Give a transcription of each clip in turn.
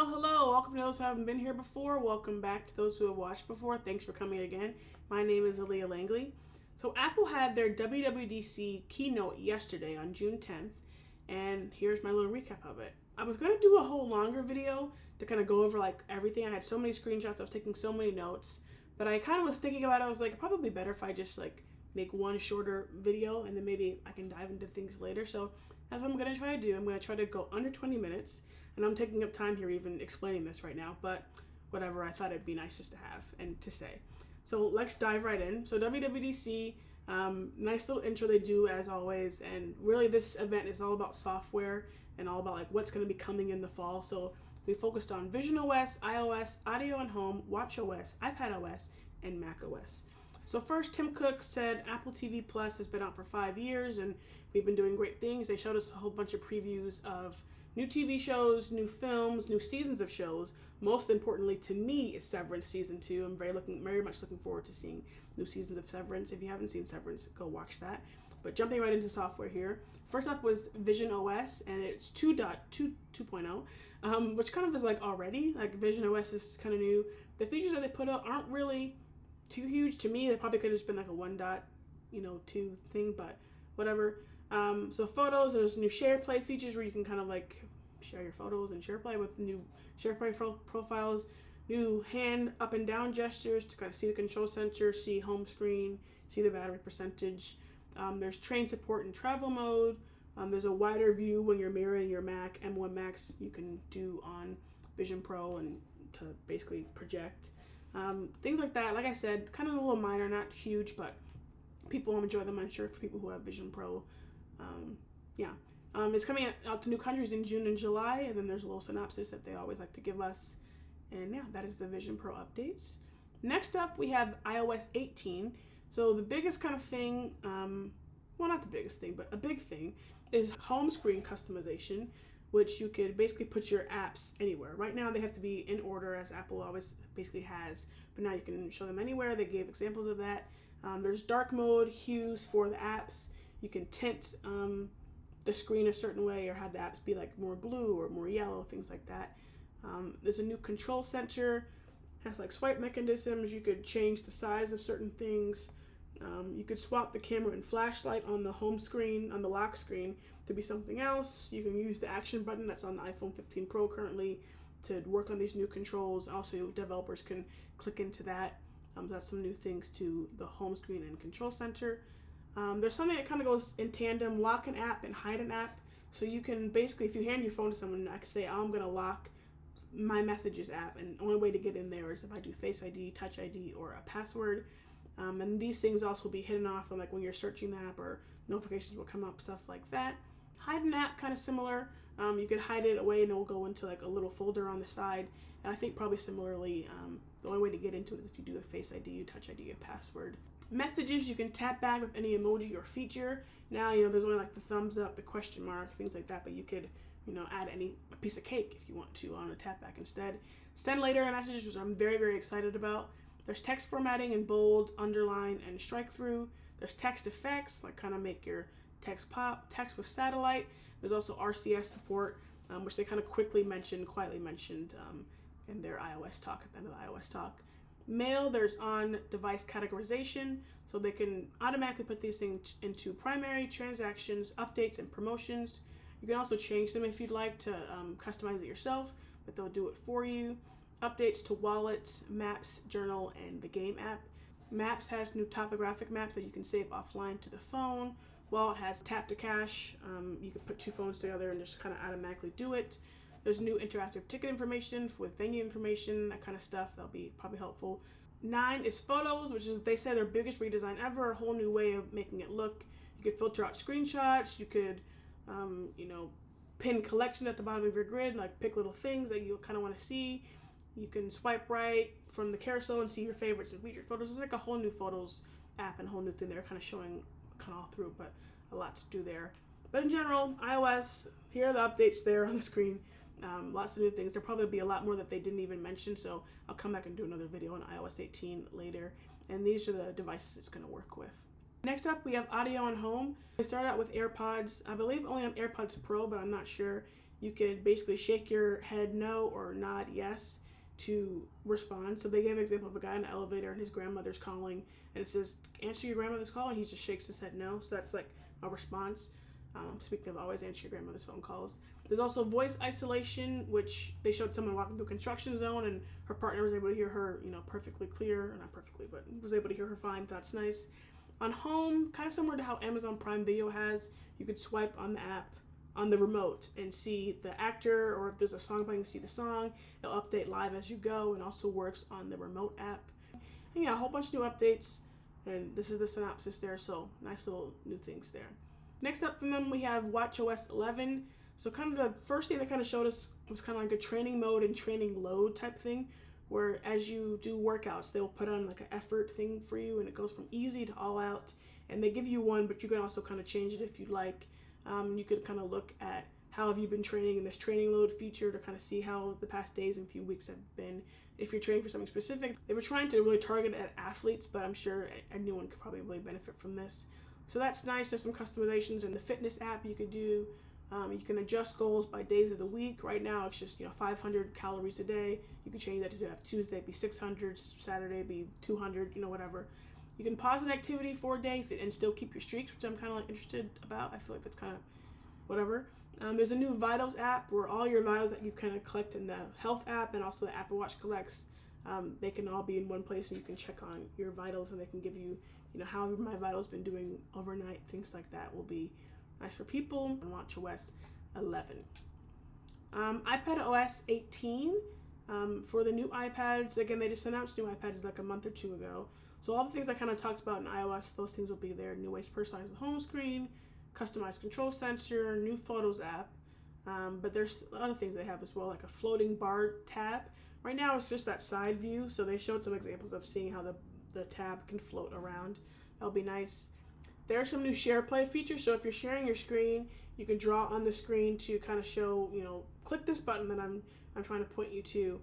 Hello. Welcome to those who haven't been here before. Welcome back to those who have watched before. Thanks for coming again. My name is Aaliyah Langley. So Apple had their WWDC keynote yesterday on June 10th, and here's my little recap of it. I was going to do a whole longer video to kind of go over like everything. I had so many screenshots. I was taking so many notes, but I kind of was thinking about it. I was like, it'd probably be better if I just like make one shorter video and then maybe I can dive into things later. So that's what I'm going to try to do. I'm going to try to go under 20 minutes. And I'm taking up time here even explaining this right now, but whatever, I thought it'd be nice just to have and to say. So let's dive right in. So WWDC, nice little intro they do as always, and really this event is all about software and all about like what's going to be coming in the fall. So we focused on Vision OS, iOS, Audio and Home, WatchOS, iPadOS, and macOS. So first, Tim Cook said Apple TV Plus has been out for 5 years and we've been doing great things. They showed us a whole bunch of previews of new TV shows, new films, new seasons of shows. Most importantly to me is Severance Season 2. I'm very much looking forward to seeing new seasons of Severance. If you haven't seen Severance, go watch that. But jumping right into software here. First up was Vision OS, and it's 2.0, which kind of is like already. Like Vision OS is kind of new. The features that they put out aren't really too huge. To me, they probably could have just been like a 1.2 thing, but whatever. So photos, there's new share play features where you can kind of like share your photos and share play with new share play profiles, new hand up and down gestures to kind of see the control center, see home screen, see the battery percentage. There's train support in travel mode. There's a wider view when you're mirroring your Mac. M1 Max you can do on Vision Pro and to basically project. Things like that. Like I said, kind of a little minor, not huge, but people will enjoy them, I'm sure, for people who have Vision Pro. It's coming out to new countries in June and July, and then there's a little synopsis that they always like to give us. And yeah, that is the Vision Pro updates. Next up, we have iOS 18. So the biggest kind of thing, well, not the biggest thing, but a big thing is home screen customization, which you could basically put your apps anywhere. Right now, they have to be in order, as Apple always basically has, but now you can show them anywhere. They gave examples of that. There's dark mode hues for the apps. You can tint the screen a certain way or have the apps be like more blue or more yellow, things like that. There's a new control center, has like swipe mechanisms. You could change the size of certain things. You could swap the camera and flashlight on the home screen, on the lock screen, to be something else. You can use the action button that's on the iPhone 15 Pro currently to work on these new controls. Also, developers can click into that. That's some new things to the home screen and control center. There's something that kind of goes in tandem, lock an app and hide an app. So you can basically, if you hand your phone to someone, I can say, oh, I'm going to lock my Messages app, and the only way to get in there is if I do Face ID, Touch ID, or a password. And these things also will be hidden off on like when you're searching the app, or notifications will come up, stuff like that. Hide an app, kind of similar. You could hide it away and it will go into like a little folder on the side. And I think probably similarly, the only way to get into it is if you do a Face ID, Touch ID, a password. Messages, you can tap back with any emoji or feature. Now, there's only like the thumbs up, the question mark, things like that, but you could, add a piece of cake if you want to on a tap back instead. Send later messages, which I'm very, very excited about. There's text formatting in bold, underline, and strike through. There's text effects, like kind of make your text pop. Text with satellite. There's also RCS support, which they kind of quietly mentioned in their iOS talk, at the end of the iOS talk. Mail, there's on-device categorization, so they can automatically put these things into primary, transactions, updates, and promotions. You can also change them if you'd like to customize it yourself, but they'll do it for you. Updates to Wallets, Maps, Journal, and the Game app. Maps has new topographic maps that you can save offline to the phone. Wallet has tap to cache. You can put two phones together and just kind of automatically do it. There's new interactive ticket information with venue information, that kind of stuff. That'll be probably helpful. 9 is Photos, which is, they say, their biggest redesign ever, a whole new way of making it look. You could filter out screenshots. You could, pin collection at the bottom of your grid, like pick little things that you kind of want to see. You can swipe right from the carousel and see your favorites and featured photos. It's like a whole new Photos app and a whole new thing they're kind of showing kind of all through, but a lot to do there. But in general, iOS, here are the updates there on the screen. Lots of new things. There'll probably be a lot more that they didn't even mention, so I'll come back and do another video on iOS 18 later. And these are the devices it's going to work with. Next up, we have audio and home. They started out with AirPods. I believe only on AirPods Pro, but I'm not sure. you could basically shake your head no or nod yes to respond. So they gave an example of a guy in an elevator and his grandmother's calling, and it says, answer your grandmother's call, and he just shakes his head no. So that's like a response. Speaking of always answer your grandmother's phone calls. There's also voice isolation, which they showed someone walking through a construction zone and her partner was able to hear her, perfectly clear, or not perfectly, but was able to hear her fine. That's nice. On home, kind of similar to how Amazon Prime Video has, you could swipe on the app on the remote and see the actor, or if there's a song playing, see the song. It'll update live as you go, and also works on the remote app. And yeah, a whole bunch of new updates, and this is the synopsis there, so nice little new things there. Next up from them, we have watchOS 11. So kind of the first thing they kind of showed us was kind of like a training mode and training load type thing, where as you do workouts, they'll put on like an effort thing for you, and it goes from easy to all out. And they give you one, but you can also kind of change it if you'd like. You could kind of look at how have you been training in this training load feature to kind of see how the past days and few weeks have been. If you're training for something specific, they were trying to really target it at athletes, but I'm sure anyone could probably really benefit from this. So that's nice. There's some customizations in the fitness app you could do. You can adjust goals by days of the week. Right now it's just 500 calories a day. You can change that to have Tuesday be 600, Saturday be 200, whatever. You can pause an activity for a day and still keep your streaks, which I'm kind of like interested about. I feel like that's kind of whatever. There's a new Vitals app where all your vitals that you kind of collect in the health app and also the Apple Watch collects, they can all be in one place, and you can check on your vitals, and they can give you, how my vitals been doing overnight. Things like that will be nice for people. And watchOS 11. iPadOS 18. For the new iPads, again, they just announced new iPads like a month or two ago. So all the things I kind of talked about in iOS, those things will be there. New ways to personalize the home screen, customized control sensor, new Photos app. But there's other things they have as well, like a floating bar tab. Right now it's just that side view, so they showed some examples of seeing how the tab can float around. That'll be nice. There are some new share play features, so if you're sharing your screen, you can draw on the screen to kind of show, click this button that I'm trying to point you to.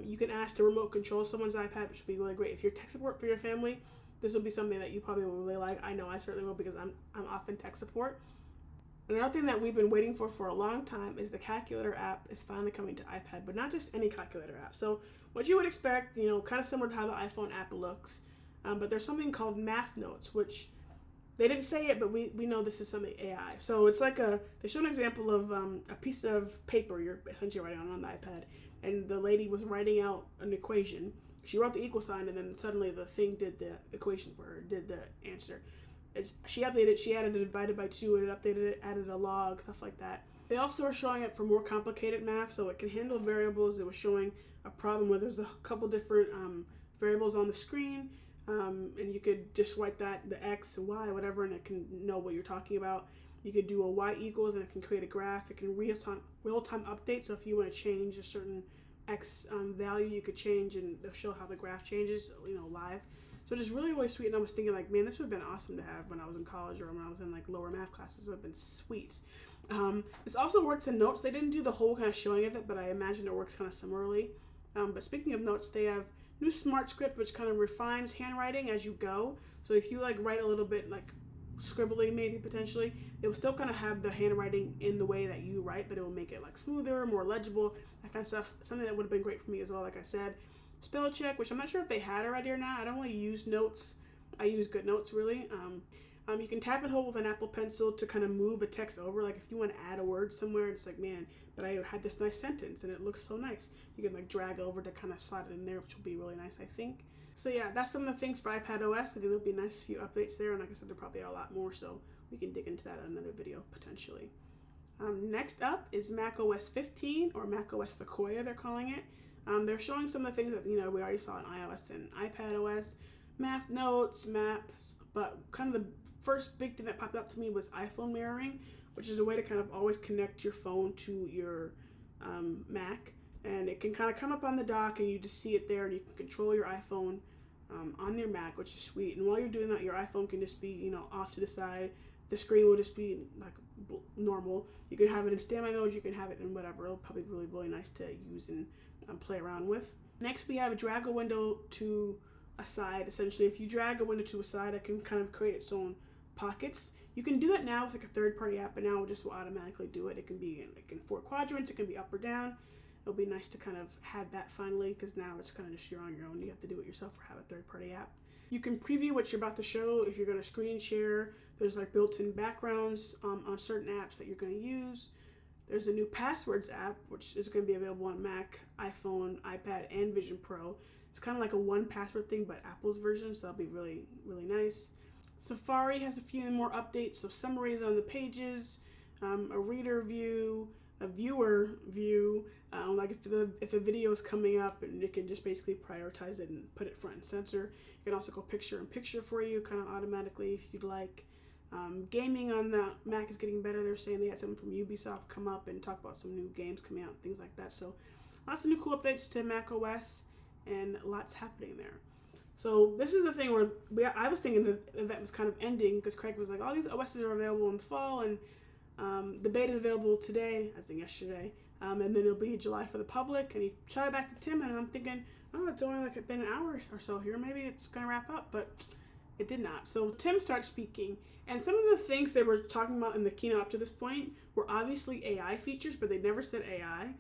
You can ask to remote control someone's iPad, which would be really great. If you're tech support for your family, this will be something that you probably will really like. I know I certainly will, because I'm often tech support. Another thing that we've been waiting for a long time is the calculator app is finally coming to iPad, but not just any calculator app. So what you would expect, kind of similar to how the iPhone app looks, but there's something called Math Notes, which they didn't say it, but we know this is something AI. So it's like they showed an example of a piece of paper you're essentially writing on the iPad, and the lady was writing out an equation. She wrote the equal sign, and then suddenly the thing did the equation for her, did the answer. She updated, she added a divided by 2, and it updated it, added a log, stuff like that. They also are showing it for more complicated math, so it can handle variables. It was showing a problem where there's a couple different variables on the screen, and you could just write that, the X and Y, whatever, and it can know what you're talking about. You could do a Y equals, and it can create a graph. It can real-time update, so if you want to change a certain X value, you could change, and they'll show how the graph changes, live. So just really, really sweet. And I was thinking, like, man, this would have been awesome to have when I was in college or when I was in like lower math classes. It would have been sweet. This also works in Notes. They didn't do the whole kind of showing of it, but I imagine it works kind of similarly. But speaking of Notes, they have new Smart Script, which kind of refines handwriting as you go. So if you like write a little bit like scribbly, maybe potentially, it will still kind of have the handwriting in the way that you write, but it will make it like smoother, more legible, that kind of stuff. Something that would have been great for me as well, like I said. Spell check, which I'm not sure if they had already or not. I don't really use Notes. I use GoodNotes, really. You can tap and hold with an Apple Pencil to kind of move a text over. Like if you want to add a word somewhere, it's like, man, but I had this nice sentence and it looks so nice. You can like drag over to kind of slide it in there, which will be really nice, I think. So yeah, that's some of the things for iPadOS. I think there'll be a nice few updates there, and like I said, there probably are a lot more, so we can dig into that in another video potentially. Next up is macOS 15, or macOS Sequoia, they're calling it. They're showing some of the things that we already saw in iOS and iPadOS, Math Notes, Maps, but kind of the first big thing that popped up to me was iPhone mirroring, which is a way to kind of always connect your phone to your Mac, and it can kind of come up on the dock and you just see it there, and you can control your iPhone on your Mac, which is sweet. And while you're doing that, your iPhone can just be off to the side. The screen will just be like normal. You can have it in standby mode, you can have it in whatever. It'll probably be really, really nice to use and play around with. Next, we have a drag a window to a side. Essentially, if you drag a window to a side, it can kind of create its own pockets. You can do that now with like a third-party app, but now it just will automatically do it. It can be in 4 quadrants. It can be up or down. It'll be nice to kind of have that finally, because now it's kind of just you're on your own. You have to do it yourself or have a third-party app. You can preview what you're about to show if you're going to screen share. There's like built-in backgrounds on certain apps that you're going to use. There's a new passwords app, which is going to be available on Mac, iPhone, iPad, and Vision Pro. It's kind of like a 1Password thing, but Apple's version, so that'll be really, really nice. Safari has a few more updates, so summaries on the pages, a reader view, a viewer view, like if a video is coming up, and it can just basically prioritize it and put it front and center. You can also go picture-in-picture for you, kind of automatically if you'd like. Gaming on the Mac is getting better. They're saying they had something from Ubisoft come up and talk about some new games coming out, things like that. So lots of new cool updates to Mac OS and lots happening there. So this is the thing where I was thinking the event was kind of ending because Craig was like, all these OSs are available in the fall, and the beta is available today, I think yesterday, and then it'll be July for the public. And he shot it back to Tim, and I'm thinking, oh, it's only like been an hour or so here. Maybe it's going to wrap up, but it did not. So Tim starts speaking, and some of the things they were talking about in the keynote up to this point were obviously AI features, but they never said AI.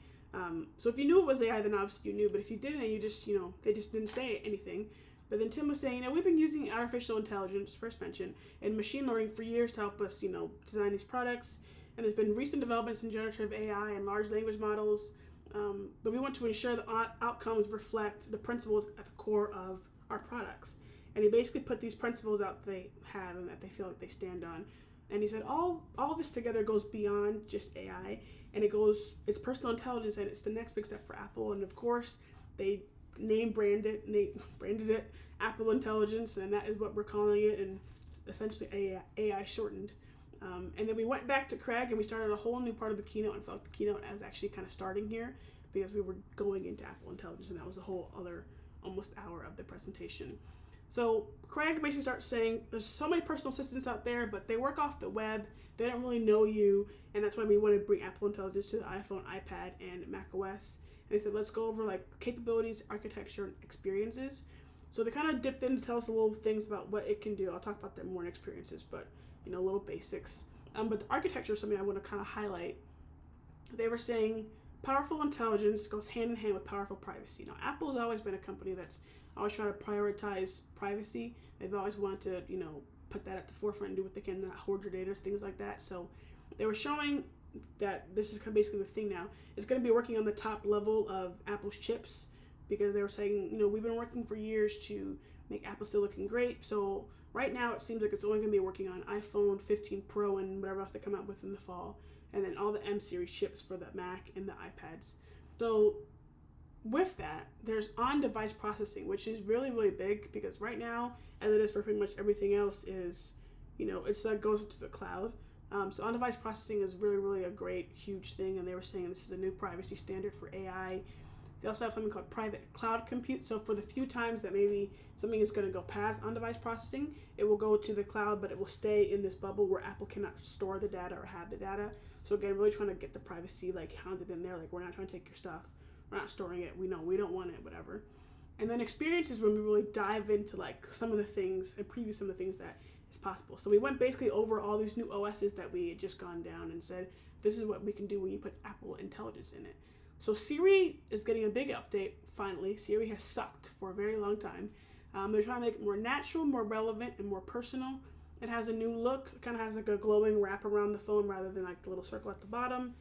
So if you knew it was AI, then obviously you knew, but if you didn't, you just, they just didn't say anything. But then Tim was saying, we've been using artificial intelligence, first mention, and machine learning for years to help us, design these products. And there's been recent developments in generative AI and large language models. But we want to ensure the outcomes reflect the principles at the core of our products. And he basically put these principles out they have and that they feel like they stand on. And he said all this together goes beyond just AI, and it's personal intelligence, and it's the next big step for Apple. And of course, they branded it Apple Intelligence, and that is what we're calling it, and essentially AI shortened. And then we went back to Craig, and we started a whole new part of the keynote, and felt the keynote as actually kind of starting here because we were going into Apple Intelligence, and that was a whole other almost hour of the presentation. So Craig basically starts saying there's so many personal assistants out there, but they work off the web. They don't really know you, and that's why we want to bring Apple Intelligence to the iPhone, iPad, and Mac OS. And he said, let's go over like capabilities, architecture, and experiences. So they kind of dipped in to tell us a little things about what it can do. I'll talk about that more in experiences, but little basics. But the architecture is something I want to kind of highlight. They were saying powerful intelligence goes hand in hand with powerful privacy. Now, Apple's always been a company that's always trying to prioritize privacy. They've always wanted to, put that at the forefront and do what they can, not hoard your data, things like that. So they were showing that this is basically the thing now. It's going to be working on the top level of Apple's chips, because they were saying, we've been working for years to make Apple Silicon great. So right now it seems like it's only going to be working on iPhone 15 Pro and whatever else they come out with in the fall, and then all the M series chips for the Mac and the iPads. So with that, there's on-device processing, which is really, really big, because right now, as it is for pretty much everything else, is, it's like goes into the cloud. So on-device processing is really, really a great, huge thing, and they were saying this is a new privacy standard for AI. They also have something called private cloud compute. So for the few times that maybe something is going to go past on-device processing, it will go to the cloud, but it will stay in this bubble where Apple cannot store the data or have the data. So again, really trying to get the privacy hounded in there. We're not trying to take your stuff. We're not storing it. We don't want it, whatever. And then experiences, when we really dive into some of the things and preview some of the things that is possible. So we went basically over all these new OSs that we had just gone down and said, this is what we can do when you put Apple Intelligence in it. So Siri is getting a big update, finally. Siri has sucked for a very long time. They're trying to make it more natural, more relevant, and more personal. It has a new look. It kind of has a glowing wrap around the phone rather than the little circle at the bottom.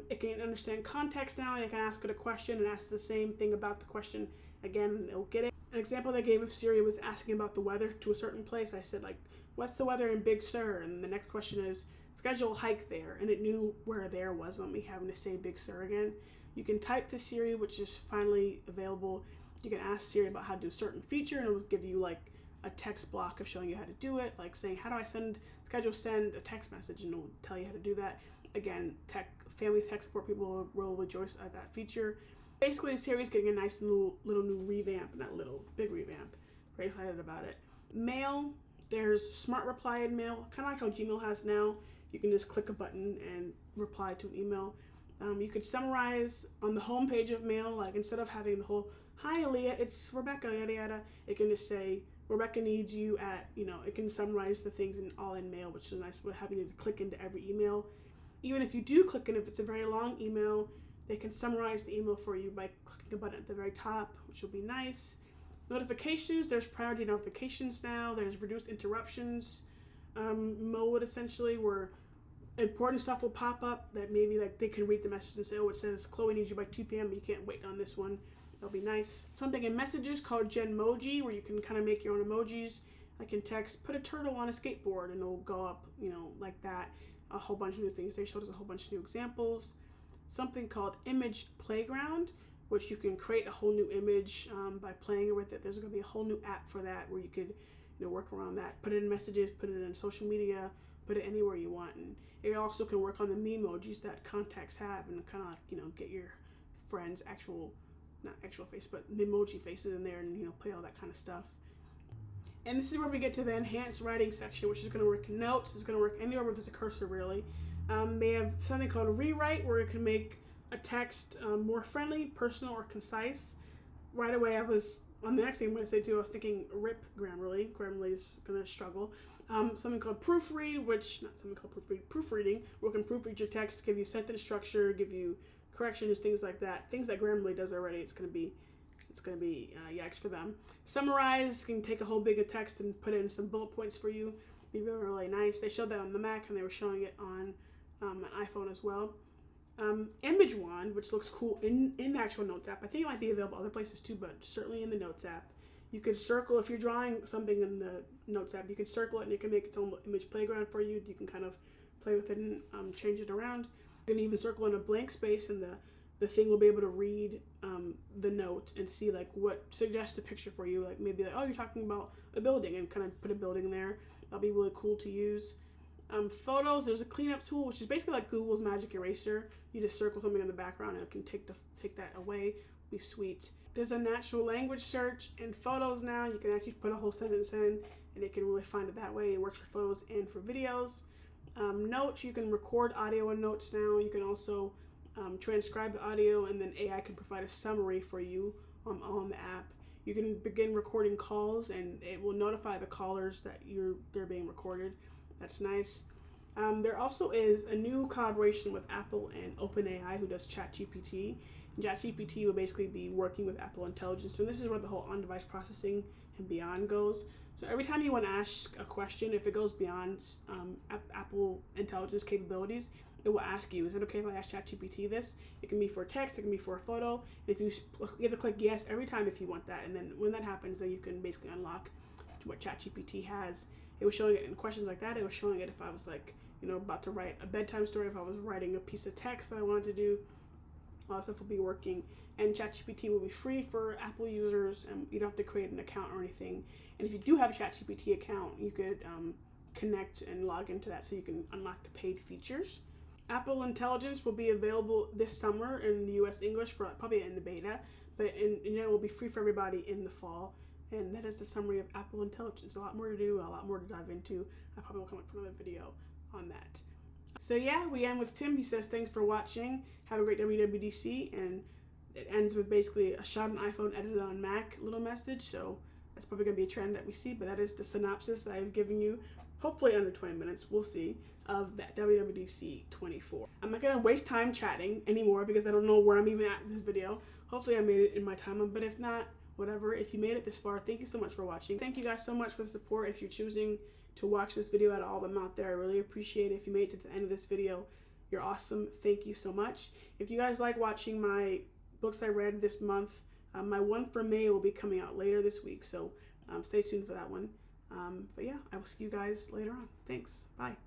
It can understand context now. You can ask it a question and ask the same thing about the question again, and it'll get it. An example they gave of Siri was asking about the weather to a certain place. I said, what's the weather in Big Sur? And the next question is, schedule a hike there, and it knew where there was without me having to say Big Sur again. You can type to Siri, which is finally available. You can ask Siri about how to do a certain feature, and it will give you a text block of showing you how to do it, saying, how do I send a text message, and it will tell you how to do that. Again, family tech support people will rejoice at that feature. Basically, Siri's getting a nice little new revamp, not little, big revamp. Very excited about it. Mail, there's smart reply in mail, kind of like how Gmail has now. You can just click a button and reply to an email. You could summarize on the home page of mail, instead of having the whole, hi Aaliyah, it's Rebecca, yada yada, it can just say, Rebecca needs you at, it can summarize the things all in mail, which is nice without having to click into every email. Even if you do click in, if it's a very long email, they can summarize the email for you by clicking a button at the very top, which will be nice. Notifications, there's priority notifications now. There's reduced interruptions mode, essentially, where important stuff will pop up that maybe like they can read the message and say, oh, it says Chloe needs you by 2 p.m. but you can't wait on this one. That'll be nice. Something in messages called Genmoji, where you can kind of make your own emojis. Like in text, put a turtle on a skateboard and it'll go up, like that. A whole bunch of new things. They showed us a whole bunch of new examples. Something called Image Playground, which you can create a whole new image by playing with it. There's going to be a whole new app for that where you could work around that. Put it in messages, put it in social media, put it anywhere you want. And it also can work on the memojis that contacts have and kind of get your friends' not actual face, but memoji faces in there and play all that kind of stuff. And this is where we get to the enhanced writing section, which is going to work in notes. It's going to work anywhere where there's a cursor, really. They have something called Rewrite, where it can make a text more friendly, personal, or concise. Right away, I was, on the next thing I'm going to say too, I was thinking RIP Grammarly. Grammarly is going to struggle. Something called Proofread, proofreading, where it can proofread your text, give you sentence structure, give you corrections, things like that. Things that Grammarly does already. It's going to be yikes for them. Summarize can take a whole big of text and put in some bullet points for you. Be really, really nice. They showed that on the Mac and they were showing it on an iPhone as well. Image Wand, which looks cool in the actual Notes app. I think it might be available other places too, but certainly in the Notes app. You could circle, if you're drawing something in the Notes app, you can circle it and it can make its own image playground for you. You can kind of play with it and change it around. You can even circle in a blank space and the thing will be able to read the note and see like what suggests a picture for you. Like maybe like, oh, you're talking about a building, and kind of put a building there. That'll be really cool to use. Photos, there's a cleanup tool, which is basically like Google's Magic Eraser. You just circle something in the background and it can take that away. It'll be sweet. There's a natural language search in Photos now. You can actually put a whole sentence in and it can really find it that way. It works for photos and for videos. Notes, you can record audio in Notes now. You can also transcribe the audio, and then AI can provide a summary for you on the app. You can begin recording calls and it will notify the callers that they're being recorded. That's nice. There also is a new collaboration with Apple and OpenAI, who does ChatGPT. And ChatGPT will basically be working with Apple Intelligence. So this is where the whole on-device processing and beyond goes. So every time you want to ask a question, if it goes beyond Apple Intelligence capabilities, it will ask you, is it okay if I ask ChatGPT this? It can be for text, it can be for a photo. And if you have to click yes every time if you want that. And then when that happens, then you can basically unlock what ChatGPT has. It was showing it in questions like that. It was showing it if I was like, about to write a bedtime story, if I was writing a piece of text that I wanted to do. All that stuff will be working. And ChatGPT will be free for Apple users, and you don't have to create an account or anything. And if you do have a ChatGPT account, you could connect and log into that so you can unlock the paid features. Apple Intelligence will be available this summer in the US English, for probably in the beta, but it will be free for everybody in the fall. And that is the summary of Apple Intelligence. A lot more to do, a lot more to dive into. I probably will come up with another video on that. So yeah, we end with Tim. He says, thanks for watching. Have a great WWDC. And it ends with basically a shot on iPhone edited on Mac little message. So that's probably going to be a trend that we see. But that is the synopsis that I've given you, hopefully under 20 minutes. We'll see, of that WWDC 24. I'm not going to waste time chatting anymore because I don't know where I'm even at in this video. Hopefully I made it in my time. But if not, whatever. If you made it this far, thank you so much for watching. Thank you guys so much for the support. If you're choosing to watch this video out of all of them out there, I really appreciate it. If you made it to the end of this video, you're awesome. Thank you so much. If you guys like watching my books I read this month, my one for May will be coming out later this week, so stay tuned for that one. But yeah, I will see you guys later on. Thanks. Bye.